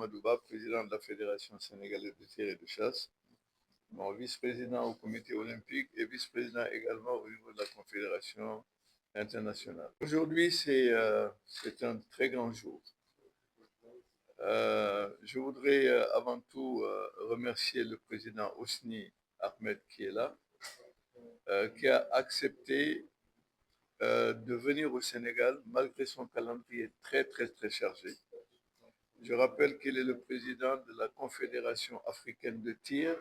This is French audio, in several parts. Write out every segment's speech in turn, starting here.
Amadouba, président de la Fédération sénégalaise de tir et de chasse, bon, vice-président au comité olympique et vice-président également au niveau de la Confédération internationale. Aujourd'hui, c'est un très grand jour. Je voudrais avant tout remercier le président Hosni Ahmed qui est là, qui a accepté de venir au Sénégal malgré son calendrier très chargé. Je rappelle qu'il est le président de la Confédération africaine de tir.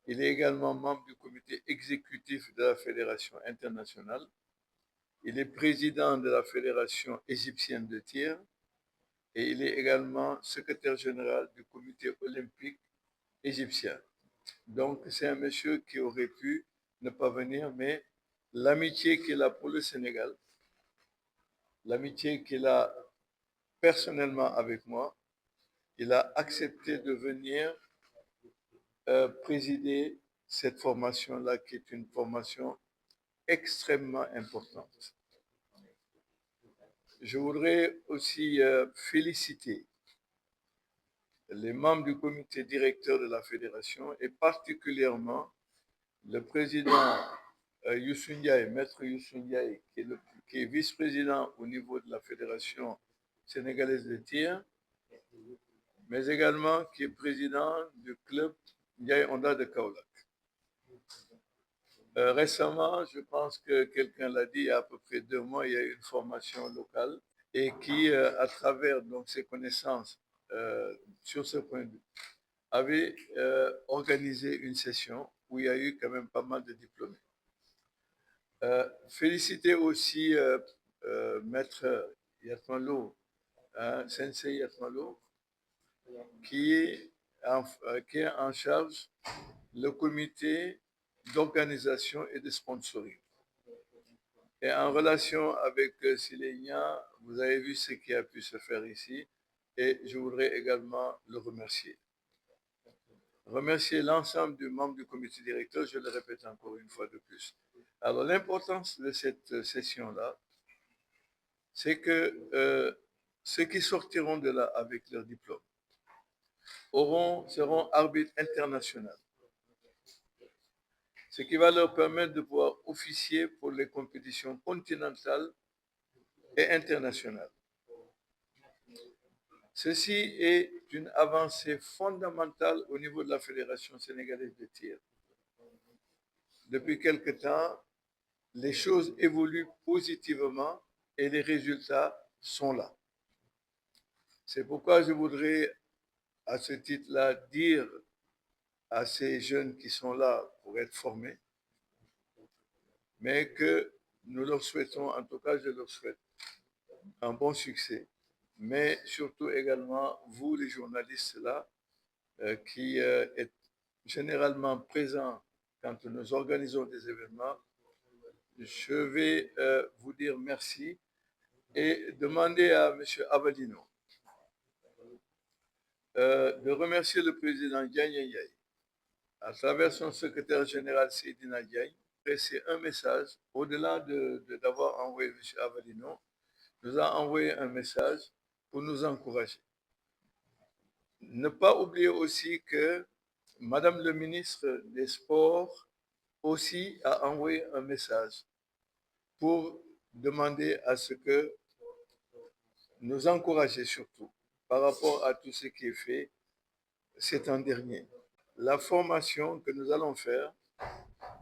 Il est également membre du comité exécutif de la Fédération internationale. Il est président de la Fédération égyptienne de tir et il est également secrétaire général du comité olympique égyptien. Donc, c'est un monsieur qui aurait pu ne pas venir, mais l'amitié qu'il a pour le Sénégal, l'amitié qu'il a personnellement avec moi, il a accepté de venir présider cette formation-là, qui est une formation extrêmement importante. Je voudrais aussi féliciter les membres du comité directeur de la fédération et particulièrement le président Youssou Ndiaye, maître Youssou Ndiaye, qui est vice-président au niveau de la fédération sénégalaise de tir, mais également qui est président du club Ndiaye Onda de Kaolack. Récemment, je pense que quelqu'un l'a dit, il y a à peu près 2 mois, il y a eu une formation locale et qui, à travers donc, ses connaissances sur ce point de vue, avait organisé une session où il y a eu quand même pas mal de diplômés. Féliciter aussi Maître Yatmalo, Sensei Yatmalo, qui est en charge le comité d'organisation et de sponsoring. Et en relation avec Silénia, vous avez vu ce qui a pu se faire ici et je voudrais également le remercier. Remercier l'ensemble des membres du comité directeur, je le répète encore une fois de plus. Alors l'importance de cette session-là, c'est que ceux qui sortiront de là avec leur diplôme seront arbitres internationaux, ce qui va leur permettre de pouvoir officier pour les compétitions continentales et internationales. Ceci est une avancée fondamentale au niveau de la Fédération sénégalaise de tir. Depuis quelque temps, les choses évoluent positivement et les résultats sont là. C'est pourquoi je voudrais, à ce titre-là, dire à ces jeunes qui sont là pour être formés, mais que nous leur souhaitons, en tout cas je leur souhaite, un bon succès, mais surtout également vous les journalistes là, qui êtes généralement présents quand nous organisons des événements, je vais vous dire merci et demander à M. Avadino de remercier le président Diagne Yaye à travers son secrétaire général Seydina Diagne. C'est un message, au-delà d'avoir envoyé M. Avadino, nous a envoyé un message pour nous encourager. Ne pas oublier aussi que Madame le ministre des Sports aussi a envoyé un message pour demander à ce que nous encourager surtout par rapport à tout ce qui est fait cet an dernier. La formation que nous allons faire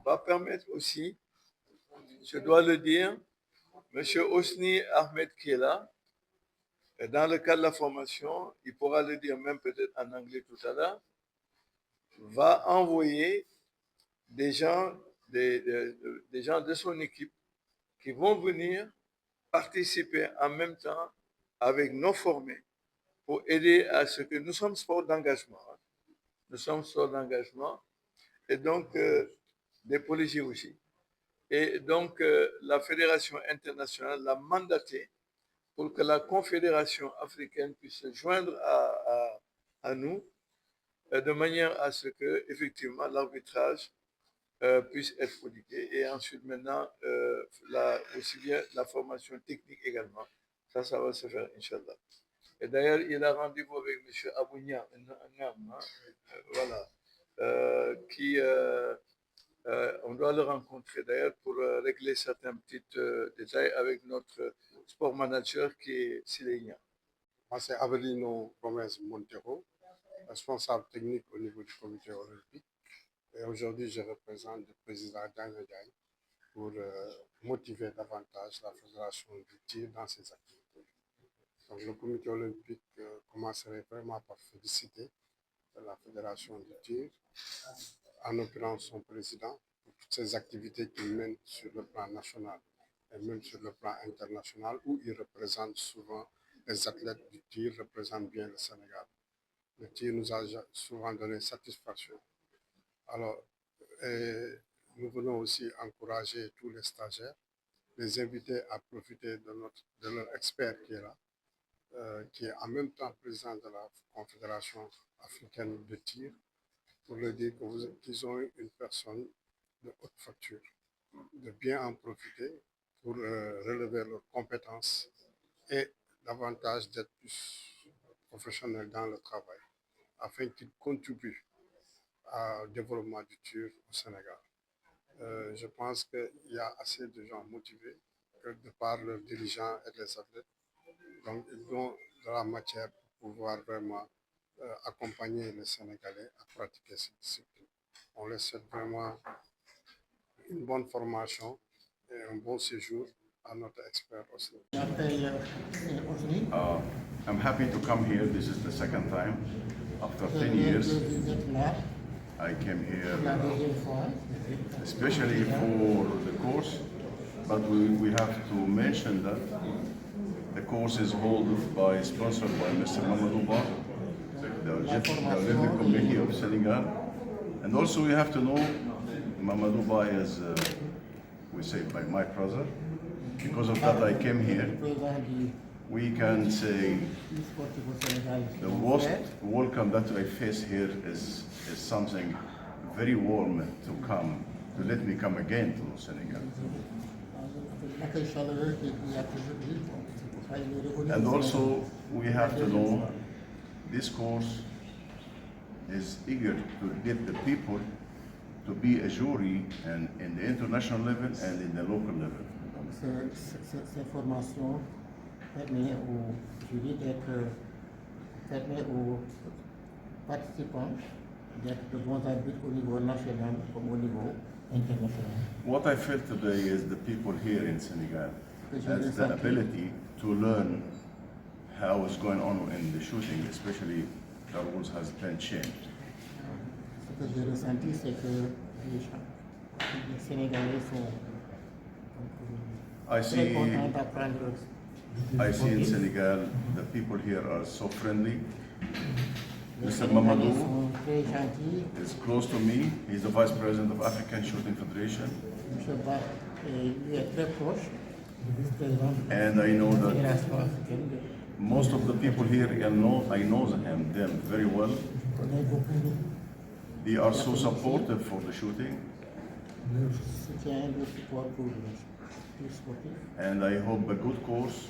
va permettre aussi, je dois le dire, M. Hosni Ahmed qui est là, dans le cadre de la formation, il pourra le dire même peut-être en anglais tout à l'heure, va envoyer des gens de son équipe qui vont venir participer en même temps avec nos formés pour aider à ce que nous sommes sport d'engagement. Nous sommes sport d'engagement et donc des policiers aussi. Et donc la Fédération internationale l'a mandaté pour que la Confédération africaine puisse se joindre à nous de manière à ce que effectivement l'arbitrage puisse être prodigué et ensuite maintenant aussi bien la formation technique également. Ça va se faire, Inch'Allah. Et d'ailleurs, il a rendez-vous avec M. Abounia, voilà, qui, on doit le rencontrer d'ailleurs pour régler certains petits détails avec notre sport manager qui est Silénia. Moi, c'est Avelino Gomez Montero, responsable technique au niveau du comité olympique. Et aujourd'hui, je représente le président Daniel Diagne pour motiver davantage la fédération du tir dans ses activités. Donc, le comité olympique commencerait vraiment par féliciter la fédération du tir, en l'occurrence son président, pour toutes ces activités qu'il mène sur le plan national et même sur le plan international, où il représente souvent les athlètes du tir, représentent bien le Sénégal. Le tir nous a souvent donné satisfaction. Alors, nous venons aussi encourager tous les stagiaires, les inviter à profiter de leur expert qui est là, qui est en même temps président de la Confédération africaine de tir, pour leur dire qu'ils ont une personne de haute facture, de bien en profiter pour relever leurs compétences et davantage d'être plus professionnels dans le travail, afin qu'ils contribuent au développement du tir au Sénégal. Je pense qu'il y a assez de gens motivés que de par leurs dirigeants et les athlètes. Donc, ils ont de la matière pour pouvoir vraiment accompagner les Sénégalais à pratiquer cette discipline. On leur souhaite vraiment une bonne formation et un bon séjour à notre expert aussi. I'm happy to come here. This is the second time. After 10 years, I came here especially for the course, but we have to mention that the course is sponsored by Mr. Mamadou Ba, the Olympic Committee of Senegal. And also we have to know Mamadou Ba is, we say, by my brother. Because of that I came here. We can say the most welcome that I face here is something very warm to let me come again to Senegal. And also we have to know this course is eager to get the people to be a jury and in the international level and in the local level. Cette formation permet aux jurys permet aux participants d'être de bons arbitres au niveau national comme au niveau international. What I felt today is the people here in Senegal has the ability to learn how is going on in the shooting, especially the rules has been changed. Ce que j'ai ressenti, c'est que les Sénégalais sont très contents d'apprendre. I see in Senegal the people here are so friendly. Mr. Mamadou is close to me. He's the Vice President of African Shooting Federation. And I know that most of the people here, I know them very well. They are so supportive for the shooting. And I hope a good course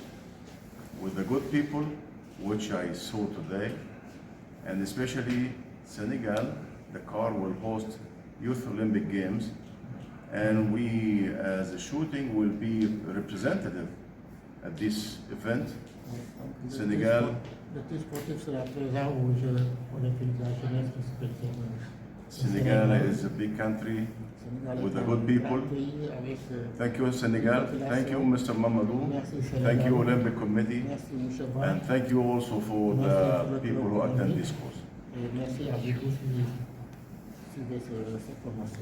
with the good people, which I saw today, and especially Senegal, the CAR will host Youth Olympic Games, and we as a shooting will be representative at this event. Senegal. Senegal is a big country with the good people. Thank you, Senegal. Thank you, Mr. Mamadou. Thank you, Olympic Committee. And thank you also for the people who attend this course. Merci à vous tous qui suivez cette formation.